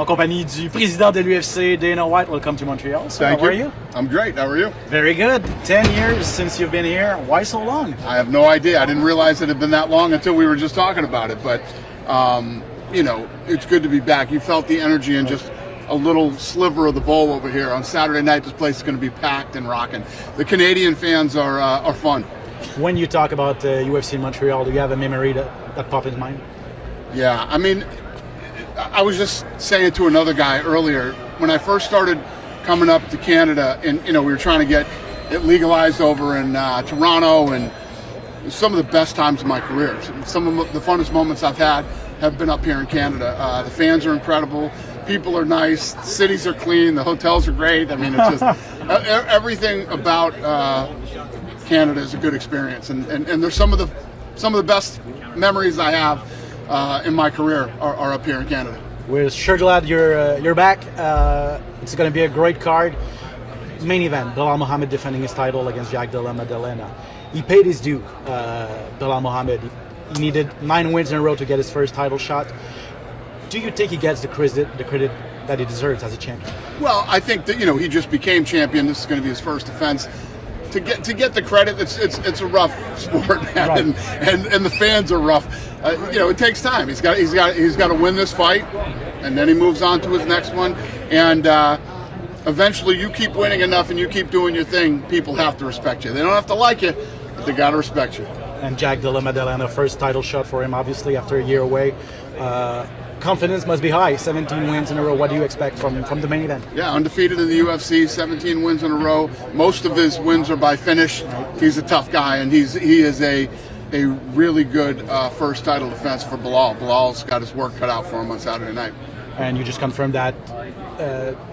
en compagnie du président de l'UFC, Dana White. Welcome to Montreal. So how are you? I'm great. How are you? Very good. 10 years since you've been here. Why so long? I have no idea. I didn't realize it had been that long until we were just talking about it. But, you know, it's good to be back. You felt the energy and just a little sliver of the bowl over here. On Saturday night, this place is going to be packed and rocking. The Canadian fans are fun. When you talk about UFC in Montreal, do you have a memory that pops in mind? Yeah, I mean, I was just saying to another guy earlier, when I first started coming up to Canada, and we were trying to get it legalized over in Toronto, and some of the best times of my career. Some of the funnest moments I've had have been up here in Canada. The fans are incredible, people are nice, cities are clean, the hotels are great. I mean, it's just everything about Canada is a good experience, and there's some of the best memories I have in my career are up here in Canada. We're sure glad you're back. It's going to be a great card. Main event: Belal Muhammad defending his title against Jack Della Maddalena. He paid his due. Belal Muhammad. He needed 9 wins in a row to get his first title shot. Do you think he gets the credit that he deserves as a champion? Well, I think that he just became champion. This is going to be his first defense. To get the credit, it's a rough sport, man, right. and the fans are rough. It takes time. He's got to win this fight, and then he moves on to his next one. And eventually, you keep winning enough, and you keep doing your thing. People have to respect you. They don't have to like you, but they got to respect you. And Jack Della Maddalena, first title shot for him, obviously after a year away. Confidence must be high. 17 wins in a row. What do you expect from the main event? Yeah, undefeated in the UFC, 17 wins in a row. Most of his wins are by finish. He's a tough guy, and he is a really good first title defense for Belal. Belal's got his work cut out for him on Saturday night. And you just confirmed that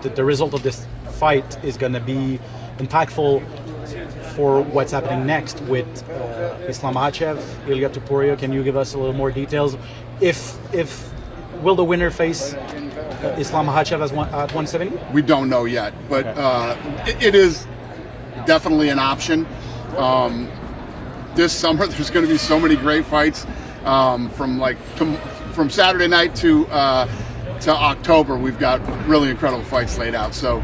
the result of this fight is going to be impactful for what's happening next with Islam Makhachev, Ilia Topuria. Can you give us a little more details? Will the winner face Islam Makhachev at 170? We don't know yet, but it is definitely an option. This summer, there's going to be so many great fights from Saturday night to October. We've got really incredible fights laid out. So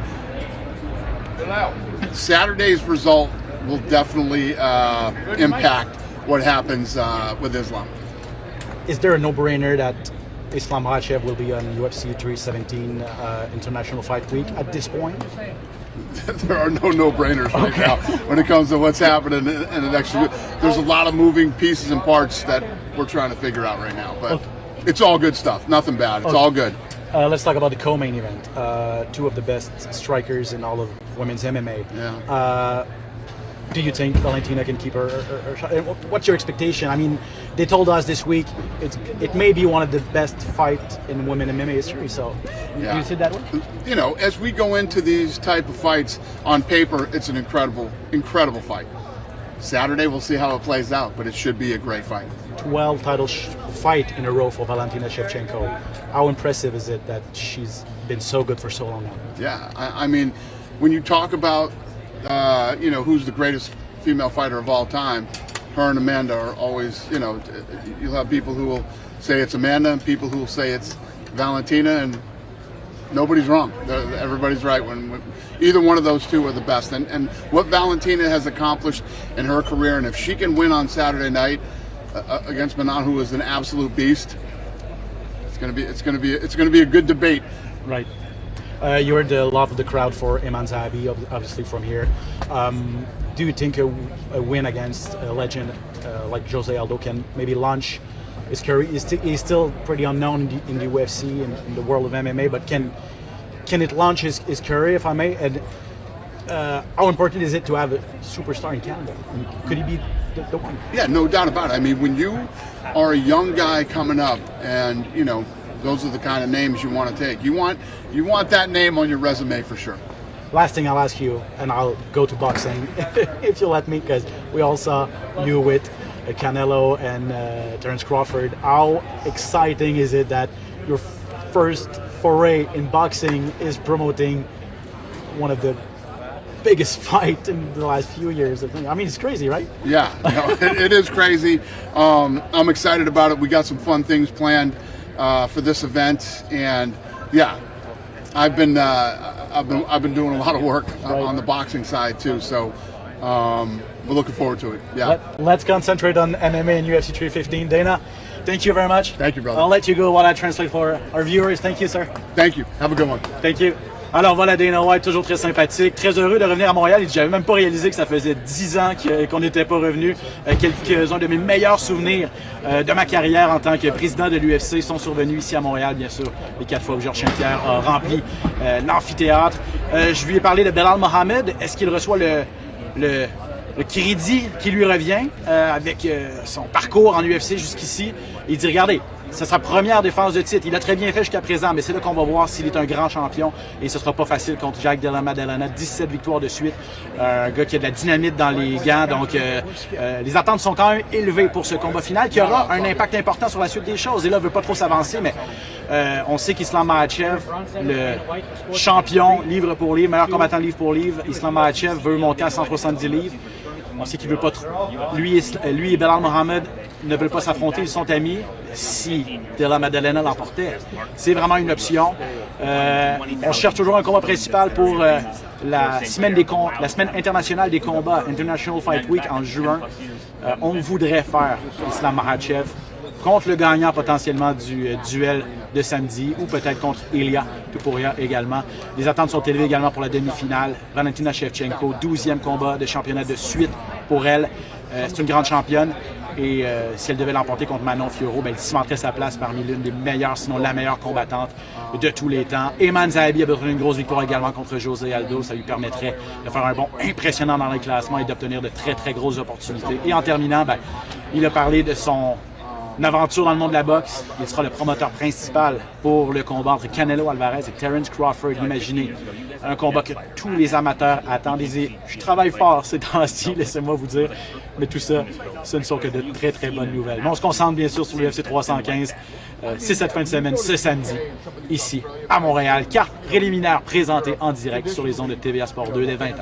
Saturday's result will definitely impact what happens with Islam. Is there a no-brainer that Islam Makhachev will be on UFC 317 International Fight Week at this point? There are no-brainers right now when it comes to what's happening in the next few. There's a lot of moving pieces and parts that we're trying to figure out right now, but it's all good stuff. Nothing bad. It's all good. Let's talk about the co-main event. Two of the best strikers in all of women's MMA. Yeah. Do you think Valentina can keep her shot? What's your expectation? I mean, they told us this week it may be one of the best fights in women MMA history. So, yeah. Do you see it that way? As we go into these type of fights, on paper, it's an incredible fight. Saturday, we'll see how it plays out, but it should be a great fight. 12 title fight in a row for Valentina Shevchenko. How impressive is it that she's been so good for so long now? Yeah, I mean, when you talk about who's the greatest female fighter of all time, her and Amanda are always, you'll have people who will say it's Amanda and people who will say it's Valentina, and nobody's wrong. Everybody's right when either one of those two are the best. And what Valentina has accomplished in her career, and if she can win on Saturday night against Manon, who is an absolute beast, it's going to be a good debate. Right. You're the love of the crowd for Iman Zahabi, obviously from here. Do you think a win against a legend like Jose Aldo can maybe launch his career? He's still pretty unknown in the UFC and in the world of MMA, but can it launch his career, if I may? And how important is it to have a superstar in Canada? And could he be the one? Yeah, no doubt about it. I mean, when you are a young guy coming up, and those are the kind of names you want to take. You want that name on your resume for sure. Last thing I'll ask you, and I'll go to boxing, if you let me, because we all saw you with Canelo and Terence Crawford. How exciting is it that your first foray in boxing is promoting one of the biggest fight in the last few years? I mean, it's crazy, right? Yeah, it is crazy. I'm excited about it. We got some fun things planned for this event, and yeah, I've been doing a lot of work on the boxing side too, so we're looking forward to it. Yeah. Let's concentrate on MMA and UFC 315. Dana, thank you very much. Thank you, brother. I'll let you go while I translate for our viewers. Thank you, sir. Thank you. Have a good one. Thank you. Alors voilà, Dana White, toujours très sympathique, très heureux de revenir à Montréal. Il dit, j'avais même pas réalisé que ça faisait 10 ans qu'on n'était pas revenu. Quelques-uns de mes meilleurs souvenirs de ma carrière en tant que président de l'UFC sont survenus ici à Montréal, bien sûr. Les 4 fois où Georges Saint-Pierre a rempli l'amphithéâtre. Je lui ai parlé de Belal Mohamed. Est-ce qu'il reçoit le crédit qui lui revient avec son parcours en UFC jusqu'ici? Il dit, regardez, c'est sa première défense de titre. Il a très bien fait jusqu'à présent, mais c'est là qu'on va voir s'il est un grand champion. Et ce sera pas facile contre Jack Della Maddalena. 17 victoires de suite. Un gars qui a de la dynamite dans les gants. Donc, les attentes sont quand même élevées pour ce combat final qui aura un impact important sur la suite des choses. Et là, il ne veut pas trop s'avancer, mais on sait qu'Islam Makhachev, le champion livre pour livre, meilleur combattant livre pour livre, Islam Makhachev veut monter à 170 livres. On sait qu'il veut pas trop. Lui et Belal Mohamed ne veulent pas s'affronter, ils sont amis. Si Della Maddalena l'emportait, c'est vraiment une option. On cherche toujours un combat principal pour la semaine internationale des combats, International Fight Week en juin. On voudrait faire Islam Makhachev contre le gagnant potentiellement du duel de samedi ou peut-être contre Ilya Topuria également. Les attentes sont élevées également pour la demi-finale. Valentina Shevchenko, 12e combat de championnat de suite pour elle. C'est une grande championne et si elle devait l'emporter contre Manon Fiorot, elle cimenterait sa place parmi l'une des meilleures, sinon la meilleure combattante de tous les temps. Eman Zahabi a besoin d'une grosse victoire également contre José Aldo. Ça lui permettrait de faire un bond impressionnant dans les classements et d'obtenir de très très grosses opportunités. Et en terminant, il a parlé de son aventure dans le monde de la boxe. Il sera le promoteur principal pour le combat entre Canelo Alvarez et Terence Crawford. Imaginez un combat que tous les amateurs attendent. Je travaille fort ces temps-ci, laissez-moi vous dire. Mais tout ça, ce ne sont que de très très bonnes nouvelles. Mais on se concentre bien sûr sur l'UFC 315. C'est cette fin de semaine, ce samedi, ici à Montréal. Carte préliminaire présentée en direct sur les ondes de TVA Sports 2 dès 20h.